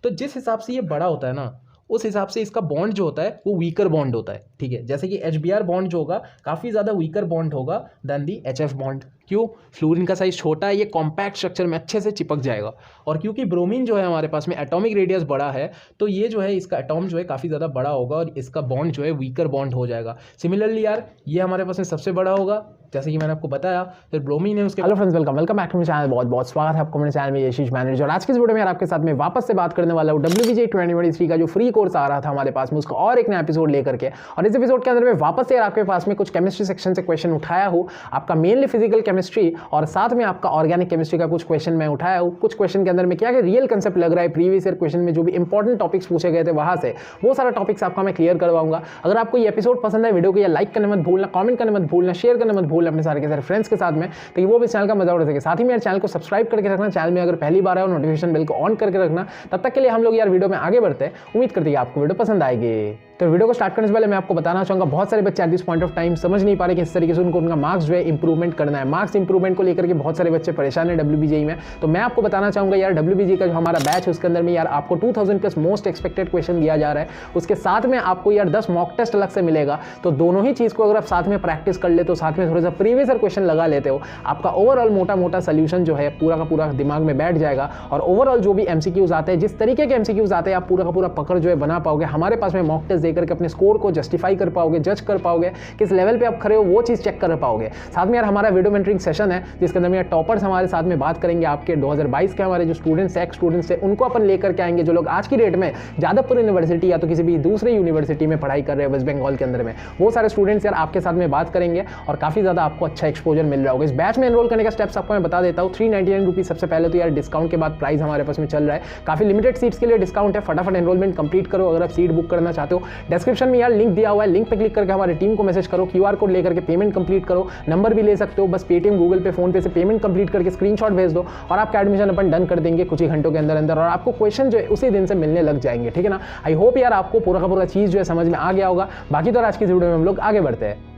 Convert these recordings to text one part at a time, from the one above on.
तो जिस हिसाब से ये बड़ा होता है ना, उस हिसाब से इसका बॉन्ड जो होता है वो वीकर बॉन्ड होता है, ठीक है। जैसे कि HBr बॉन्ड जो होगा काफ़ी ज़्यादा वीकर बॉन्ड होगा देन दी HF बॉन्ड। क्यों? फ्लोरीन का साइज छोटा है, ये कॉम्पैक्ट स्ट्रक्चर में अच्छे से चिपक जाएगा। और क्योंकि ब्रोमीन जो है हमारे पास में एटॉमिक रेडियस बड़ा है, तो ये जो है इसका एटॉम जो है काफ़ी ज़्यादा बड़ा होगा और इसका बॉन्ड जो है वीकर बॉन्ड हो जाएगा। सिमिलरली यार ये हमारे पास में सबसे बड़ा होगा, जैसे कि मैंने आपको बताया। फिर ब्रोमीन है उसके। Hello friends, welcome back to my channel. बहुत बहुत स्वागत है आपको मेरे चैनल में यशीश मैनेजर। और आज की इस वीडियो में यार आपके साथ में वापस से बात करने वाला हूँ WBJ 2023 का जो फ्री कोर्स आ रहा था हमारे पास में, उसका और एक नया एपिसोड लेकर के। और इस एपिसोड के अंदर में वापस से यार आपके पास में कुछ केमिस्ट्री सेक्शन से क्वेश्चन उठाया हूँ, आपका मेनली फिजिकल केमिस्ट्री और साथ में आपका ऑर्गेनिक केमिस्ट्री का कुछ क्वेश्चन मैं उठाया हूँ। कुछ क्वेश्चन के अंदर में क्या रियल कंसेप्ट लग रहा है प्रीवियस ईयर क्वेश्चन में जो भी इंपॉर्टेंट टॉपिक्स पूछे गए थे वहां से, वो सारा टॉपिक्स आपका मैं क्लियर करवाऊंगा। अगर आपको ये एपिसोड पसंद है, वीडियो को लाइक करने मत भूलना, कमेंट करने मत भूलना, शेयर करने मत भूलना अपने सारे के सारे फ्रेंड्स के साथ में, ताकि वो भी चैनल का मजा उठा सके। साथ ही मेरे चैनल को सब्सक्राइब करके रखना, चैनल में अगर पहली बार है और नोटिफिकेशन बेल को ऑन करके रखना। तब तक के लिए हम लोग यार वीडियो में आगे बढ़ते हैं। उम्मीद करते हैं कि आपको वीडियो पसंद आएगी। तो वीडियो को स्टार्ट करने से पहले मैं आपको बताना चाहूंगा, बहुत सारे बच्चे at this point of time समझ नहीं पा रहे कि इस तरीके से उनको उनका मार्क्स जो है इंप्रूवमेंट करना है। मार्क्स इंप्रूवमेंट को लेकर के बहुत सारे बच्चे परेशान है WBJ में। तो मैं आपको बताना चाहूंगा यार, WBJ का जो हमारा बैच है उसके अंदर में यार आपको 2000 प्लस मोस्ट एक्सपेक्टेड क्वेश्चन दिया जा रहा है। उसके साथ में आपको यार 10 मॉक टेस्ट अलग से मिलेगा। तो दोनों ही चीज़ को अगर आप साथ में प्रैक्टिस कर लेते हो, साथ में थोड़ा सा प्रीवियस ईयर क्वेश्चन लगा लेते हो, आपका ओवरऑल मोटा मोटा सोल्यूशन जो है पूरा का पूरा दिमाग में बैठ जाएगा। और ओवरऑल जो भी MCQs आते हैं, जिस तरीके के MCQs आते हैं, आप पूरा का पूरा पकड़ जो है बना पाओगे। हमारे पास में मॉक टेस्ट देकर के अपने स्कोर को जस्टिफाई कर पाओगे, जज कर पाओगे, किस लेवल पे आप खड़े हो वो चीज चेक कर पाओगे। साथ में यार हमारा वीडियो मेंटरिंग सेशन है जिसके अंदर में टॉपर्स हमारे साथ में बात करेंगे। आपके 2022 के हमारे जो स्टूडेंट्स एक्स स्टूडेंट्स हैं उनको अपन लेकर के आएंगे, जो लोग आज की डेट में जादवपुर यूनिवर्सिटी या तो किसी भी दूसरे यूनिवर्सिटी में पढ़ाई कर रहे हैं वेस्ट बंगाल के अंदर में, वो सारे स्टूडेंट्स यार आपके साथ में बात करेंगे और काफी ज्यादा आपको अच्छा एक्सपोजर मिल रहा होगा। इस बैच में एनरोल करने का स्टेप्स आपको मैं बता देता हूँ। 399 रुपीज सबसे पहले तो यार डिस्काउंट के बाद प्राइस हमारे पास में चल रहा है। काफी लिमिटेड सीट्स के लिए डिस्काउंट है, फटाफट एनरोलमेंट कंप्लीट करो अगर आप सीट बुक करना चाहते हो। डिस्क्रिप्शन में यार लिंक दिया हुआ है, लिंक पे क्लिक करके हमारी टीम को मैसेज करो, QR कोड लेकर के पेमेंट कंप्लीट करो। नंबर भी ले सकते हो, बस पेटीएम गूगल पे फोन पे से पेमेंट कंप्लीट करके स्क्रीनशॉट भेज दो और आपका एडमिशन अपन डन कर देंगे कुछ ही घंटों के अंदर अंदर। और आपको क्वेश्चन जो है उसी दिन से मिलने लग जाएंगे, ठीक है ना। आई होप यार आपको पूरा का पूरा चीज जो है समझ में आ गया होगा। बाकी तो आज की वीडियो में हम लोग आगे बढ़ते हैं।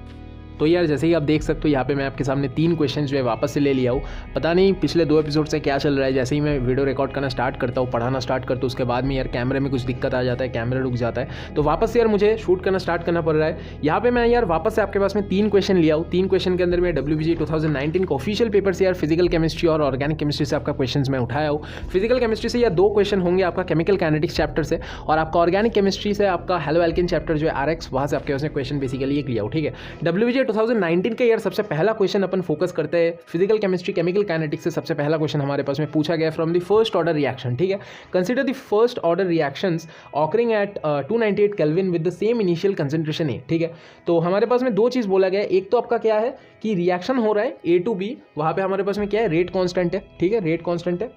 तो यार जैसे ही आप देख सकते हो यहाँ पे मैं आपके सामने 3 क्वेश्चन जो है वापस से ले लिया हूँ। पता नहीं पिछले 2 एपिसोड से क्या चल रहा है, जैसे ही मैं वीडियो रिकॉर्ड करना स्टार्ट करता हूँ, पढ़ाना स्टार्ट करता हूँ, उसके बाद में यार कैमरे में कुछ दिक्कत आ जाता है, कैमरा रुक जाता है, तो वापस से यार मुझे शूट करना स्टार्ट करना पड़ रहा है। यहाँ पे मैं यार वापस से आपके पास में 3 क्वेश्चन लिया हूँ। 3 क्वेश्चन के अंदर में WBJ 2019 का ऑफिशियल पेपर से यार फिजिकल केमिस्ट्री और ऑर्गेनिक केमिस्ट्री से आपका क्वेश्चन मैं उठाया हूँ। फिजिकल केमिस्ट्री से यार 2 क्वेश्चन होंगे आपका केमिकल काइनेटिक्स चैप्टर से, और आपका ऑर्गेनिक केमिस्ट्री से आपका हेलो एल्केन चैप्टर जो है RX, वहाँ से आपके पास में क्वेश्चन बेसिकली एक लिया हूँ, ठीक है। WBJ 2019 यार सबसे पहला क्वेश्चन अपन फोकस करते हैं फिजिकल केमिस्ट्री केमिकल काइनेटिक्स से। सबसे पहला क्वेश्चन हमारे पास में पूछा गया from the first order reaction, ठीक है। Consider the first order reactions occurring at 298 kelvin with the same initial concentration A, ठीक है। तो हमारे पास में 2 चीज बोला गया है। एक तो आपका क्या है कि रिएक्शन हो रहा है A to B, वहां पे हमारे पास में क्या है, रेट कांस्टेंट है, ठीक है, रेट कांस्टेंट है।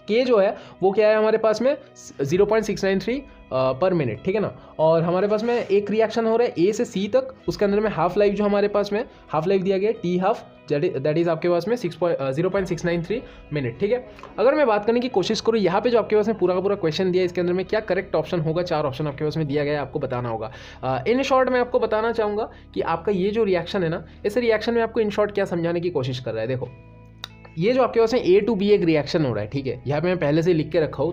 K जो है वो क्या है हमारे पास में 0.693 पर मिनट, ठीक है ना। और हमारे पास में एक रिएक्शन हो रहा है A से C तक, उसके अंदर में हाफ लाइफ जो हमारे पास में हाफ लाइफ दिया गया है T हाफ, दैट इज आपके पास में 0.693 मिनट, ठीक है। अगर मैं बात करने की कोशिश करूँ यहाँ पे जो आपके पास में पूरा का पूरा क्वेश्चन दिया है, इसके अंदर में क्या करेक्ट ऑप्शन होगा, 4 ऑप्शन आपके पास में दिया गया है, आपको बताना होगा। इन शॉर्ट मैं आपको बताना चाहूँगा कि आपका ये जो रिएक्शन है ना, इस रिएक्शन में आपको इन शॉर्ट क्या समझाने की कोशिश कर रहा है। देखो ये जो आपके पास में A to B एक रिएक्शन हो रहा है, ठीक है। यहाँ पे मैं पहले से लिख के रखा हूँ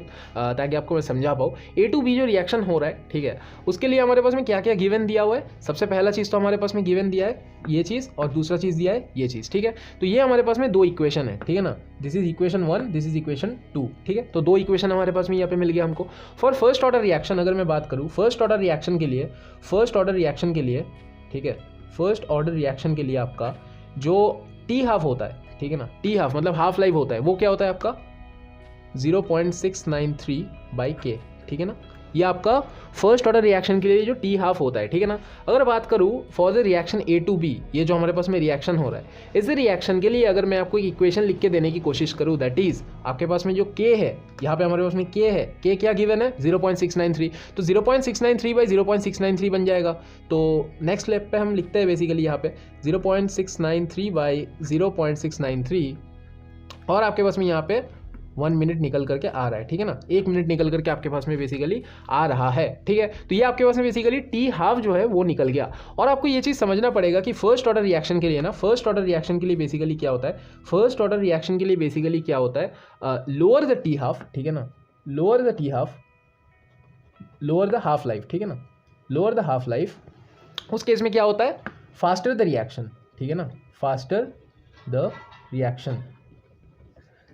ताकि आपको मैं समझा पाऊँ। A to B जो रिएक्शन हो रहा है, ठीक है, उसके लिए हमारे पास में क्या क्या गिवन दिया हुआ है। सबसे पहला चीज़ तो हमारे पास में गिवन दिया है ये चीज़, और दूसरा चीज़ दिया है ये चीज़, ठीक है। तो ये हमारे पास में 2 इक्वेशन है, ठीक है ना। This is equation 1, this is equation 2, ठीक है। तो 2 इक्वेशन हमारे पास में यहाँ पे मिल गया हमको। फॉर फर्स्ट ऑर्डर रिएक्शन अगर मैं बात करूँ, फर्स्ट ऑर्डर रिएक्शन के लिए, ठीक है, फर्स्ट ऑर्डर रिएक्शन के लिए आपका जो T हाफ होता है, ठीक है ना, T हाफ मतलब हाफ लाइफ होता है, वो क्या होता है आपका 0.693/K, ठीक है ना। ये आपका फर्स्ट ऑर्डर रिएक्शन के लिए जो T हाफ होता है, ठीक है ना। अगर बात करूँ for the reaction A to B, ये जो हमारे पास में रिएक्शन हो रहा है, इस रिएक्शन के लिए अगर मैं आपको एक इक्वेशन लिख के देने की कोशिश करूँ, दैट इज आपके पास में जो K है, यहाँ पे हमारे पास में K है, K क्या गिवन है 0.693, तो 0.693/0.693 बन जाएगा। तो नेक्स्ट स्टेप पे हम लिखते हैं बेसिकली यहाँ पे 0.693/0.693, और आपके पास में यहाँ पे 1 मिनट निकल करके आ रहा है, ठीक है ना, 1 मिनट निकल करके आपके पास में बेसिकली आ रहा है, ठीक है। तो ये आपके पास में बेसिकली T हाफ जो है वो निकल गया। और आपको ये चीज़ समझना पड़ेगा कि फर्स्ट ऑर्डर रिएक्शन के लिए ना, फर्स्ट ऑर्डर रिएक्शन के लिए बेसिकली क्या होता है, लोअर द T हाफ, ठीक है ना, lower the T half lower the half life, ठीक है ना, लोअर द हाफ लाइफ, उस केस में क्या होता है, फास्टर द रिएक्शन, ठीक है ना, फास्टर द रिएक्शन।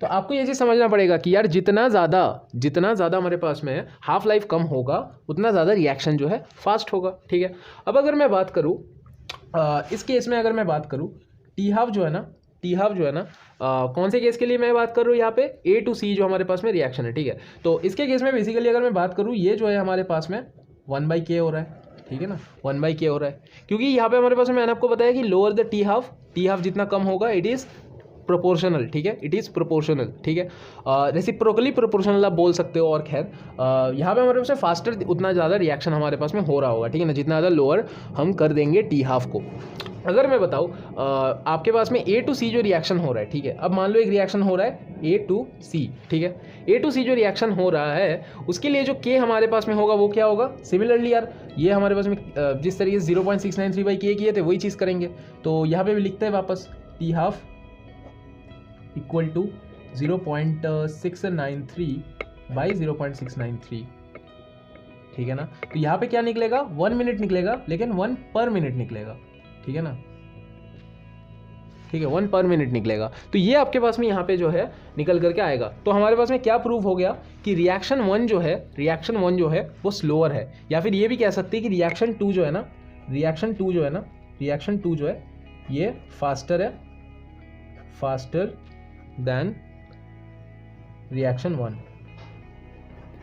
तो आपको ये चीज़ समझना पड़ेगा कि यार जितना ज़्यादा हमारे पास में हाफ लाइफ कम होगा उतना ज़्यादा रिएक्शन जो है फास्ट होगा, ठीक है। अब अगर मैं बात करूँ इस केस में, अगर मैं बात करूँ टी हाफ जो है ना, कौन से केस के लिए मैं बात कर रहा हूँ यहाँ पे, A to C जो हमारे पास में रिएक्शन है, ठीक है। तो इसके केस में बेसिकली अगर मैं बात करूँ, ये जो है हमारे पास में 1/k हो रहा है, ठीक है ना, 1/k हो रहा है, क्योंकि यहाँ पे हमारे पास में मैंने आपको बताया कि लोअर द टी हाफ जितना कम होगा इट इज़ प्रोपोर्शनल, ठीक है, इट इज़ प्रोपोर्शनल, ठीक है, रेसिप्रोकली प्रोपोर्शनल आप बोल सकते हो। और खैर यहाँ पे हमारे पास में फास्टर उतना ज़्यादा रिएक्शन हमारे पास में हो रहा होगा, ठीक है ना, जितना ज़्यादा लोअर हम कर देंगे टी हाफ को। अगर मैं बताऊँ आपके पास में A to C जो रिएक्शन हो रहा है, ठीक है, अब मान लो एक रिएक्शन हो रहा है A to C, ठीक है, A to C जो रिएक्शन हो रहा है उसके लिए जो K हमारे पास में होगा वो क्या होगा, सिमिलरली यार ये हमारे पास में जिस तरीके से 0.693/k किए थे वही चीज़ करेंगे। तो यहाँ पे भी लिखते हैं वापस टी हाफ इक्वल टू 0.693/0.693, ठीक है ना। तो यहाँ पे क्या निकलेगा, 1 मिनट निकलेगा, लेकिन 1 पर मिनट निकलेगा, ठीक है ना, ठीक है, 1 पर मिनट निकलेगा। तो ये आपके पास में यहाँ पे जो है निकल करके आएगा। तो हमारे पास में क्या प्रूव हो गया कि रिएक्शन वन जो है वो स्लोअर है, या फिर ये भी कह सकते हैं कि रिएक्शन टू जो है ये फास्टर है, फास्टर देन रिएक्शन वन।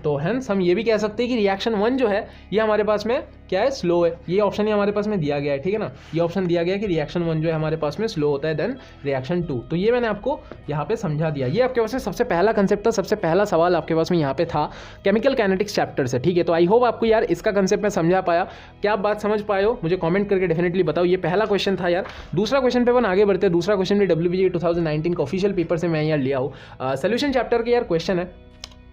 तो हेंस हम ये भी कह सकते हैं कि रिएक्शन वन जो है ये हमारे पास में क्या है, स्लो है। ये ऑप्शन ही हमारे पास में दिया गया है, ठीक है ना, ये ऑप्शन दिया गया है कि रिएक्शन वन जो है हमारे पास में स्लो होता है देन रिएक्शन टू। तो ये मैंने आपको यहाँ पे समझा दिया। ये आपके पास में सबसे पहला कंसेप्ट था, सबसे पहला सवाल आपके पास में यहाँ पे था केमिकल काइनेटिक्स चैप्टर से, ठीक है। तो आई होप आपको यार इसका कंसेप्ट मैं समझा पाया। क्या आप बात समझ पाए हो मुझे कॉमेंट करके डेफिनेटली बताओ। ये पहला क्वेश्चन था यार। दूसरा क्वेश्चन पे अपन आगे बढ़ते हैं। दूसरा क्वेश्चन भी WBJ 2019 का ऑफिशियल पेपर से मैं यार लिया हूँ। सोल्यूशन चैप्टर के यार क्वेश्चन है।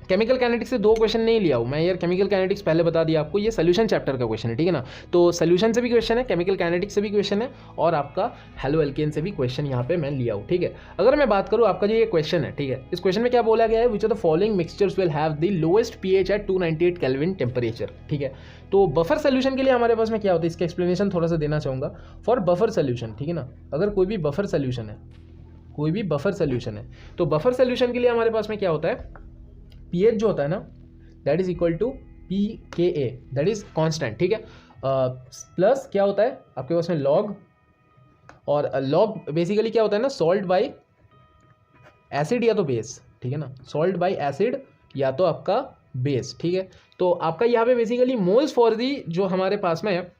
केमिकल काइनेटिक्स से 2 क्वेश्चन नहीं लिया हूँ मैं यार, केमिकल काइनेटिक्स पहले बता दिया आपको, ये सोल्यूशन चैप्टर का क्वेश्चन है, ठीक है ना। तो सोल्यूशन से भी क्वेश्चन है, केमिकल काइनेटिक्स से भी क्वेश्चन है, और आपका हेलो एल्केन से भी क्वेश्चन यहाँ पे मैं लिया हूँ, ठीक है। अगर मैं बात करूँ आपका जो ये क्वेश्चन है, ठीक है, इस क्वेश्चन में क्या बोला गया है, which of the following mixtures will have the lowest pH at 298 kelvin temperature, ठीक है। तो बफर सोल्यूशन के लिए हमारे पास में क्या होता है, इसका एक्सप्लेनेशन थोड़ा सा देना चाहूँगा। फॉर बफर सोल्यूशन, ठीक है ना, अगर कोई भी बफर सोल्यूशन है, तो बफर सोल्यूशन के लिए हमारे पास में क्या होता है, pH जो होता है ना that is equal to pKa, that is constant, ठीक है। प्लस क्या होता है आपके पास में लॉग, और लॉग बेसिकली क्या होता है ना, सॉल्ट बाय एसिड या तो बेस, ठीक है ना, सॉल्ट बाय एसिड या तो आपका बेस, ठीक है। तो आपका यहाँ पे बेसिकली मोल्स फॉर दी जो हमारे पास में है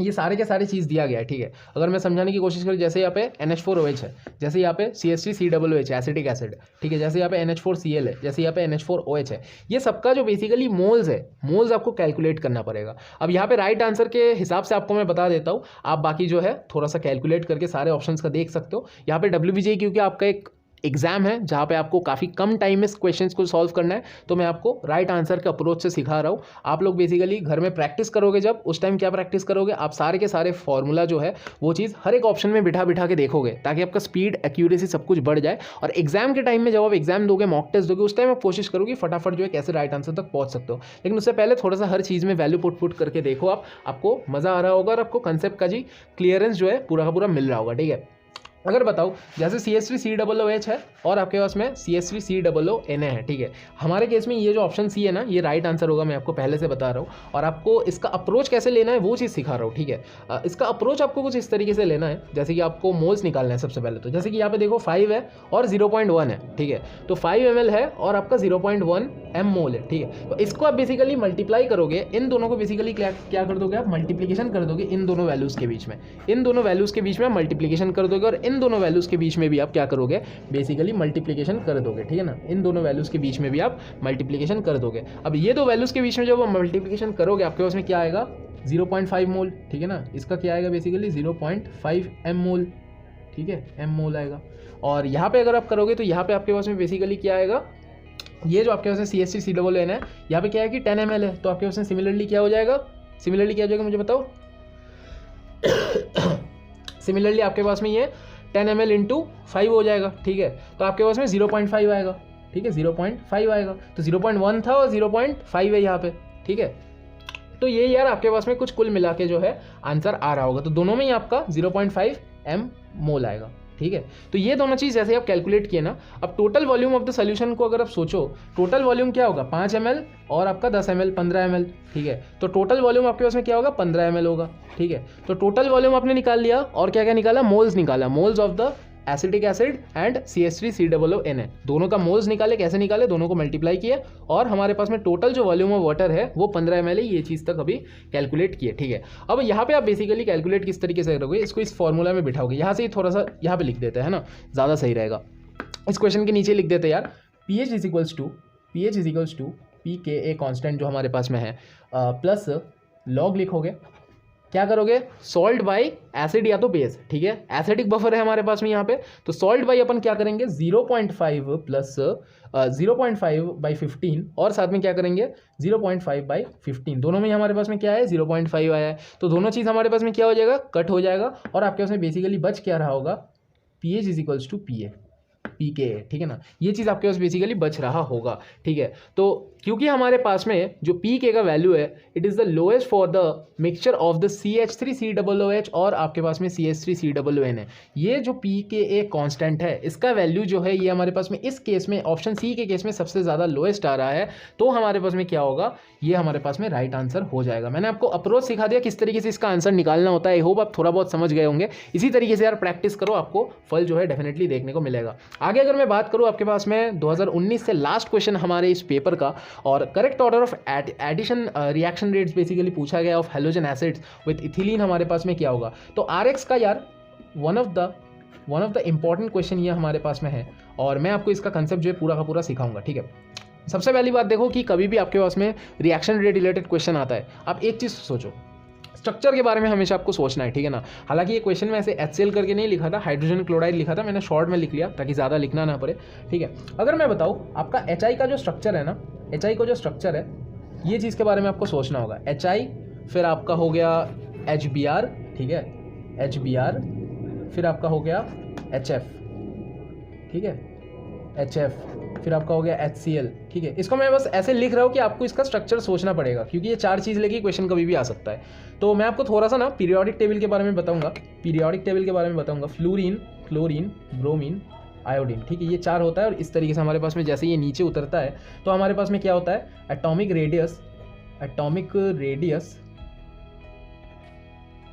ये सारे के सारे चीज़ दिया गया है, ठीक है। अगर मैं समझाने की कोशिश करूँ, जैसे यहाँ पे NH4OH है, जैसे यहाँ पे CH3COOH है एसिटिक एसिड, ठीक है, जैसे यहाँ पे NH4Cl है, जैसे यहाँ पे NH4OH है, ये सबका जो बेसिकली मोल्स है, मोल्स आपको कैलकुलेट करना पड़ेगा। अब यहाँ पे राइट आंसर के हिसाब से आपको मैं बता देता हूँ, आप बाकी जो है थोड़ा सा कैलकुलेट करके सारे ऑप्शंस का देख सकते हो। यहाँ पे WBJ क्योंकि आपका एक एग्जाम है जहाँ पे आपको काफ़ी कम टाइम में क्वेश्चंस को सॉल्व करना है, तो मैं आपको राइट आंसर के अप्रोच से सिखा रहा हूँ। आप लोग बेसिकली घर में प्रैक्टिस करोगे, जब उस टाइम क्या प्रैक्टिस करोगे, आप सारे के सारे फॉर्मूला जो है वो चीज़ हर एक ऑप्शन में बिठा के देखोगे, ताकि आपका स्पीड एक्यूरेसी सब कुछ बढ़ जाए। और एग्जाम के टाइम में जब आप एग्जाम दोगे, मॉक टेस्ट दोगे, उस टाइम आप कोशिश करोगे फटाफट जो है कैसे राइट आंसर तक पहुँच सकते हो। लेकिन उससे पहले थोड़ा सा हर चीज़ में वैल्यू पुट करके देखो, आपको मज़ा आ रहा होगा और आपको कंसेप्ट का जी क्लियरेंस जो है पूरा का पूरा मिल रहा होगा, ठीक है। अगर बताओ जैसे CH3COOH है और आपके पास में CH3COONA है, ठीक है। हमारे केस में ये जो ऑप्शन सी है ना, ये राइट आंसर होगा, मैं आपको पहले से बता रहा हूँ। और आपको इसका अप्रोच कैसे लेना है वो चीज़ सिखा रहा हूँ, ठीक है। इसका अप्रोच आपको कुछ इस तरीके से लेना है, जैसे कि आपको मोल्स निकालना है सबसे पहले। तो जैसे कि यहाँ पे देखो 5 है और 0.1 है, ठीक है। तो 5 ml है और आपका 0.1 m मोल है, ठीक है। तो इसको आप बेसिकली मल्टीप्लाई करोगे, इन दोनों को बेसिकली क्या कर दोगे आप, मल्टीप्लीकेशन कर दोगे इन दोनों वैल्यूज़ के बीच में, इन दोनों वैल्यूज़ के बीच में मल्टीप्लीकेशन कर दोगे, और इन दोनों वैल्यूज़ के बीच में भी आप क्या करोगे, बेसिकली मल्टीप्लीकेशन कर दोगे, ठीक है ना। इन दोनों वैल्यूज़ के बीच में भी आप मल्टीप्लीकेशन कर दोगे। अब ये दो वैल्यूज़ के बीच में जब आप मल्टीप्लीकेशन करोगे, आपके पास में क्या आएगा, 0.5 मोल, ठीक है ना। इसका क्या आएगा बेसिकली 0.5 m मोल, ठीक है, m मोल आएगा। और यहाँ पे अगर आप करोगे तो यहाँ पे आपके पास में बेसिकली क्या आएगा, ये जो आपके पास में CH3COON है, यहाँ पे क्या है कि 10 ml है, तो आपके पास में सिमिलरली क्या हो जाएगा, मुझे बताओ। सिमिलरली आपके पास में ये 10 ml इंटू 5 हो जाएगा, ठीक है। तो आपके पास में 0.5 आएगा, ठीक है, 0.5 आएगा। तो 0.1 था और 0.5 है यहाँ पे, ठीक है। तो ये यार आपके पास में कुछ कुल मिला के जो है आंसर आ रहा होगा। तो दोनों में ही आपका 0.5 m मोल आएगा, ठीक है। तो ये दोनों चीज़ जैसे आप कैलकुलेट किए ना, अब total volume of the solution को अगर आप सोचो, टोटल वॉल्यूम क्या होगा 5 ml और आपका 10 ml 15 ml, ठीक है। तो टोटल वॉल्यूम आपके पास में क्या होगा 15 ml होगा, ठीक है। तो टोटल वॉल्यूम आपने निकाल लिया और क्या क्या निकाला, मोल्स निकाला, moles of the acetic acid and CH3COONA, दोनों का मोल्स निकाले। कैसे निकाले, दोनों को मल्टीप्लाई किए और हमारे पास में टोटल जो वॉल्यूम ऑफ वाटर है वो 15 ml है। ये चीज़ तक अभी कैलकुलेट किए, ठीक है। अब यहाँ पे आप बेसिकली कैलकुलेट किस तरीके से करोगे, इसको इस फॉर्मूला में बिठाओगे। यहाँ से ही थोड़ा सा यहाँ पे लिख देते हैं ना, ज़्यादा सही रहेगा। इस क्वेश्चन के नीचे लिख देते हैं यार, pH is equals to pKa constant जो हमारे पास में है, प्लस लॉग लिखोगे, क्या करोगे, सॉल्ट बाई एसिड या तो बेस, ठीक है। एसिडिक बफर है हमारे पास में यहाँ पे, तो सॉल्ट बाई अपन क्या करेंगे 0.5 प्लस 0.5/15 और साथ में क्या करेंगे 0.5/15, दोनों में हमारे पास में क्या है 0.5 आया है। तो दोनों चीज़ हमारे पास में क्या हो जाएगा, कट हो जाएगा और आपके पास में बेसिकली बच क्या रहा होगा, pH is equals to pKa, ठीक है ना। ये चीज़ आपके पास बेसिकली बच रहा होगा, ठीक है। तो क्योंकि हमारे पास में जो pK का वैल्यू है it is the lowest for the mixture of the CH3COOH और आपके पास में CH3COON है। ये जो pKa कांस्टेंट है इसका वैल्यू जो है ये हमारे पास में इस केस में ऑप्शन सी के केस में सबसे ज़्यादा लोएस्ट आ रहा है। तो हमारे पास में क्या होगा, ये हमारे पास में राइट आंसर हो जाएगा। मैंने आपको अप्रोच सिखा दिया किस तरीके से इसका आंसर निकालना होता है। आई होप आप थोड़ा बहुत समझ गए होंगे। इसी तरीके से यार प्रैक्टिस करो, आपको फल जो है डेफिनेटली देखने को मिलेगा। आगे अगर मैं बात करूँ, आपके पास में 2019 से लास्ट क्वेश्चन हमारे इस पेपर का, और correct order of addition reaction rates basically पूछा गया of halogen acids with ethylene हमारे पास में क्या होगा। तो RX का यार one of the important question ये हमारे पास में है और मैं आपको इसका कंसेप्ट जो है पूरा का पूरा सिखाऊंगा, ठीक है। सबसे पहली बात देखो कि कभी भी आपके पास में रिएक्शन रेट रिलेटेड क्वेश्चन आता है, आप एक चीज़ सोचो, स्ट्रक्चर के बारे में हमेशा आपको सोचना है, ठीक है ना। हालांकि ये क्वेश्चन में ऐसे HCl करके नहीं लिखा था, हाइड्रोजन क्लोराइड लिखा था, मैंने शॉर्ट में लिख लिया ताकि ज़्यादा लिखना ना पड़े, ठीक है। अगर मैं बताऊँ आपका HI का जो स्ट्रक्चर है ना, HI का जो स्ट्रक्चर है ये चीज़ के बारे में आपको सोचना होगा। HI फिर आपका हो गया HBr, ठीक है, HBr फिर आपका हो गया HF, ठीक है, HF फिर आपका हो गया HCl, ठीक है। इसको मैं बस ऐसे लिख रहा हूँ कि आपको इसका स्ट्रक्चर सोचना पड़ेगा क्योंकि ये चार चीज़ लेके क्वेश्चन कभी भी आ सकता है। तो मैं आपको थोड़ा सा ना पीरियोडिक टेबल के बारे में बताऊंगा, फ्लोरीन, क्लोरीन, ब्रोमीन, आयोडीन, ठीक है। ये चार होता है और इस तरीके से हमारे पास में जैसे ये नीचे उतरता है तो हमारे पास में क्या होता है, एटॉमिक रेडियस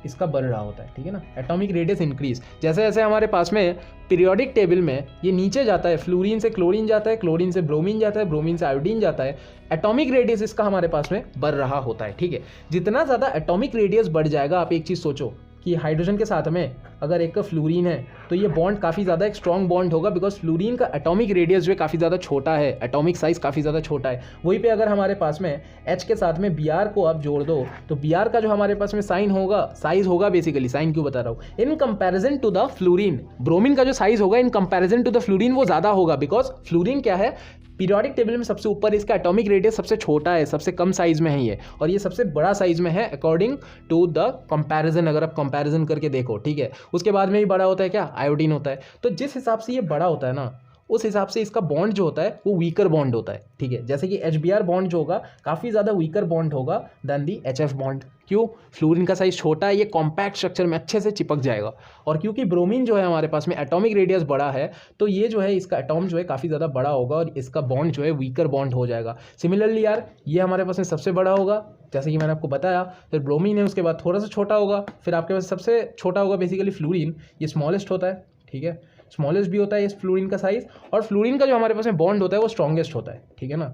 इसका बढ़ रहा होता है, ठीक है ना। एटॉमिक रेडियस इंक्रीज, जैसे जैसे हमारे पास में पीरियोडिक टेबल में ये नीचे जाता है, फ्लोरीन से क्लोरीन जाता है, क्लोरीन से ब्रोमीन जाता है, ब्रोमीन से आयोडीन जाता है, एटॉमिक रेडियस इसका हमारे पास में बढ़ रहा होता है, ठीक है। जितना ज़्यादा एटॉमिक रेडियस बढ़ जाएगा, आप एक चीज़ सोचो कि हाइड्रोजन के साथ में अगर एक फ्लोरीन है तो ये बॉन्ड काफ़ी ज़्यादा एक स्ट्रॉन्ग बॉन्ड होगा बिकॉज फ्लोरीन का एटॉमिक रेडियस जो है काफ़ी ज़्यादा छोटा है, एटॉमिक साइज़ काफ़ी ज़्यादा छोटा है। वहीं पे अगर हमारे पास में H के साथ में Br को आप जोड़ दो तो Br का जो हमारे पास में साइज़ होगा बेसिकली, साइन क्यों बता रहा हूँ, in comparison to the fluorine, bromine का जो साइज़ होगा in comparison to the fluorine वो ज़्यादा होगा बिकॉज फ्लोरीन क्या है, पीरियोडिक टेबल में सबसे ऊपर, इसका एटॉमिक रेडियस सबसे छोटा है, सबसे कम साइज में है ये, और ये सबसे बड़ा साइज में है अकॉर्डिंग टू द कंपैरिजन। अगर आप कंपैरिजन करके देखो, ठीक है। उसके बाद में भी बड़ा होता है क्या, आयोडीन होता है। तो जिस हिसाब से ये बड़ा होता है ना, उस हिसाब से इसका बॉन्ड जो होता है वो वीकर बॉन्ड होता है, ठीक है। जैसे कि HBr बॉन्ड जो होगा काफ़ी ज़्यादा वीकर बॉन्ड होगा देन दी HF बॉन्ड। क्यों, फ्लोरीन का साइज छोटा है, ये कॉम्पैक्ट स्ट्रक्चर में अच्छे से चिपक जाएगा। और क्योंकि ब्रोमीन जो है हमारे पास में एटॉमिक रेडियस बड़ा है तो ये जो है इसका एटॉम जो है काफ़ी ज़्यादा बड़ा होगा और इसका बॉन्ड जो है वीकर बॉन्ड हो जाएगा। सिमिलरली यार ये हमारे पास में सबसे बड़ा होगा जैसे कि मैंने आपको बताया, फिर ब्रोमीन है, उसके बाद थोड़ा सा छोटा होगा, फिर आपके पास सबसे छोटा होगा बेसिकली फ्लोरीन, ये स्मॉलेस्ट होता है, ठीक है, स्मॉलेस्ट भी होता है इस फ्लोरीन का साइज। और फ्लोरीन का जो हमारे पास में बॉन्ड होता है वो स्ट्रॉन्गेस्ट होता है, ठीक है ना,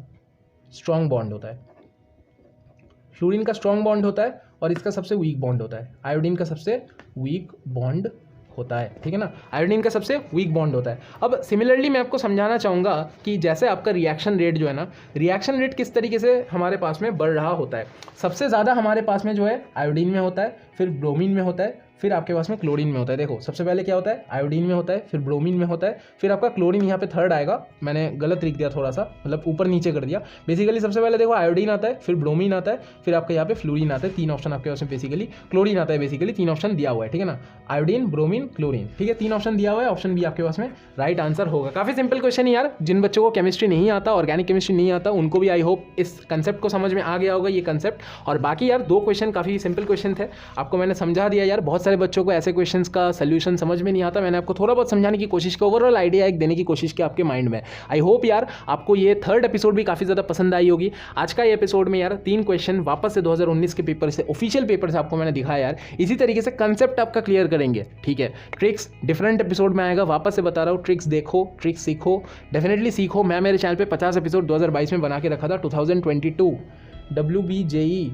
स्ट्रॉन्ग बॉन्ड होता है। फ्लोरीन का स्ट्रॉन्ग बॉन्ड होता है और इसका सबसे वीक बॉन्ड होता है। आयोडीन का सबसे वीक बॉन्ड होता है, ठीक है ना, आयोडीन का सबसे वीक बॉन्ड होता है। अब सिमिलरली मैं आपको समझाना चाहूँगा कि जैसे आपका रिएक्शन रेट जो है ना, रिएक्शन रेट किस तरीके से हमारे पास में बढ़ रहा होता है। सबसे ज़्यादा हमारे पास में जो है आयोडीन में होता है, फिर ब्रोमीन में होता है, फिर आपके पास में क्लोरीन में होता है। देखो सबसे पहले क्या होता है, आयोडीन में होता है, फिर ब्रोमीन में होता है, फिर आपका क्लोरीन यहाँ पे थर्ड आएगा। मैंने गलत लिख दिया थोड़ा सा, मतलब ऊपर नीचे कर दिया। बेसिकली सबसे पहले देखो आयोडीन आता है, फिर ब्रोमीन आता है, फिर आपका यहाँ पे फ्लोरीन आता है। 3 ऑप्शन आपके पास में बेसिकली, क्लोरीन आता है बेसिकली, 3 ऑप्शन दिया हुआ है, ठीक है ना, आयोडीन, ब्रोमीन, क्लोरीन, ठीक है, 3 ऑप्शन दिया हुआ है। ऑप्शन बी आपके पास में राइट आंसर होगा। काफी सिंपल क्वेश्चन है यार, जिन बच्चों को केमिस्ट्री नहीं आता, ऑर्गेनिक केमिस्ट्री नहीं आता, उनको भी आई होप इस कंसेप्ट को समझ में आ गया होगा ये कंसेप्ट। और बाकी यार 2 क्वेश्चन काफी सिंपल क्वेश्चन थे, आपको मैंने समझा दिया यार। बहुत सारे बच्चों को ऐसे क्वेश्चंस का सोल्यूशन समझ में नहीं आता, मैंने आपको थोड़ा बहुत समझाने की कोशिश की, ओवरऑल आइडिया एक देने की कोशिश की आपके माइंड में। आई होप यार आपको ये थर्ड एपिसोड भी काफी ज्यादा पसंद आई होगी। आज का ये एपिसोड में यार 3 क्वेश्चन वापस से 2019 के पेपर से, ऑफिशियल पेपर से आपको मैंने दिखाया यार। इसी तरीके से कंसेप्ट आपका क्लियर करेंगे, ठीक है। ट्रिक्स डिफरेंट एपिसोड में आएगा, वापस से बता रहा हूँ, ट्रिक्स देखो, ट्रिक्स सीखो, डेफिनेटली सीखो। मैं मेरे चैनल पे 50 एपिसोड 2022 में बना के रखा था। 2022 WBJE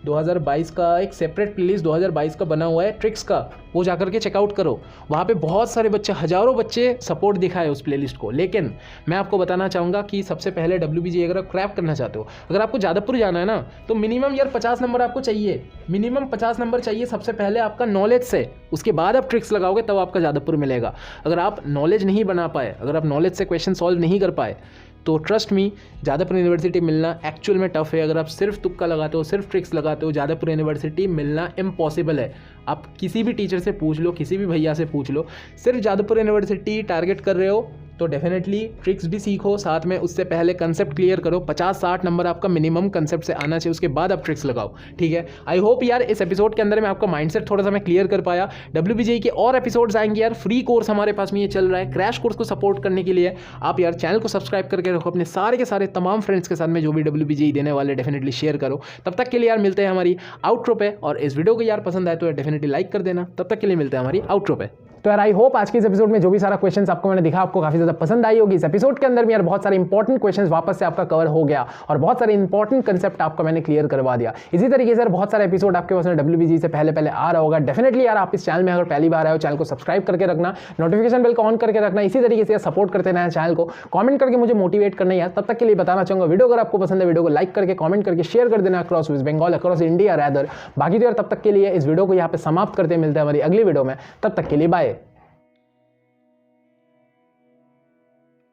2022 का एक सेपरेट प्लेलिस्ट 2022 का बना हुआ है ट्रिक्स का, वो जाकर के चेकआउट करो। वहाँ पे बहुत सारे बच्चे, हजारों बच्चे सपोर्ट दिखाए उस प्लेलिस्ट को। लेकिन मैं आपको बताना चाहूँगा कि सबसे पहले WBJ अगर आप क्रैक करना चाहते हो, अगर आपको जादवपुर जाना है ना, तो मिनिमम यार 50 नंबर आपको चाहिए, मिनिमम 50 नंबर चाहिए सबसे पहले आपका नॉलेज से। उसके बाद आप ट्रिक्स लगाओगे तब आपका जादवपुर मिलेगा। अगर आप नॉलेज नहीं बना पाए, अगर आप नॉलेज से क्वेश्चन सॉल्व नहीं कर पाए, तो ट्रस्ट मी जादवपुर यूनिवर्सिटी मिलना एक्चुअल में टफ है। अगर आप सिर्फ तुक्का लगाते हो, सिर्फ ट्रिक्स लगाते हो, जादवपुर यूनिवर्सिटी मिलना इम्पॉसिबल है। आप किसी भी टीचर से पूछ लो, किसी भी भैया से पूछ लो, सिर्फ जादवपुर यूनिवर्सिटी टारगेट कर रहे हो तो डेफिनेटली ट्रिक्स भी सीखो, साथ में उससे पहले कंसेप्ट क्लियर करो। 50-60 नंबर आपका मिनिमम कंसेप्ट से आना चाहिए, उसके बाद आप ट्रिक्स लगाओ, ठीक है। आई होप यार इस एपिसोड के अंदर में आपका माइंडसेट थोड़ा सा मैं क्लियर कर पाया। WBJ के और एपिसोड्स आएंगे यार, फ्री कोर्स हमारे पास में ये चल रहा है, क्रैश कोर्स को सपोर्ट करने के लिए आप यार चैनल को सब्सक्राइब करके रखो, अपने सारे के सारे तमाम फ्रेंड्स के साथ में जो भी WBJ देने वाले डेफिनेटली शेयर करो। तब तक के लिए यार मिलते हैं हमारी आउटरो पे, और इस वीडियो को यार पसंद आए तो डेफिनेटली लाइक कर देना। तब तक के लिए मिलते हैं हमारी आउटरो पे। तो यार आई होप आज के इस एपिसोड में जो भी सारा क्वेश्चंस आपको मैंने दिखा आपको काफी ज्यादा पसंद आई होगी। इस एपिसोड के अंदर में यार बहुत सारे इंपॉर्टेंट क्वेश्चंस वापस से आपका कवर हो गया और बहुत सारे इंपॉर्टेंट कंसेप्ट आपका मैंने क्लियर करवा दिया। इसी तरीके से बहुत सारे एपिसोड आपके पास में WBJ से पहले आ रहा होगा। डेफिनेटली यार आप इस चैनल में अगर पहली बार आए हो, चैनल को सब्सक्राइब करके रखना, नोटिफिकेशन बेल को ऑन करके रखना। इसी तरीके से सपोर्ट करते रहना चैनल को, कमेंट करके मुझे मोटिवेट करना यार। तब तक के लिए बताना चाहूंगा, वीडियो अगर आपको पसंद है वीडियो को लाइक करके, कमेंट करके शेयर कर देना across West Bengal, across India rather. बाकी तो यार तब तक के लिए इस वीडियो को यहाँ पे समाप्त करते मिलते हैं हमारी अगली वीडियो में। तब तक के लिए बाय।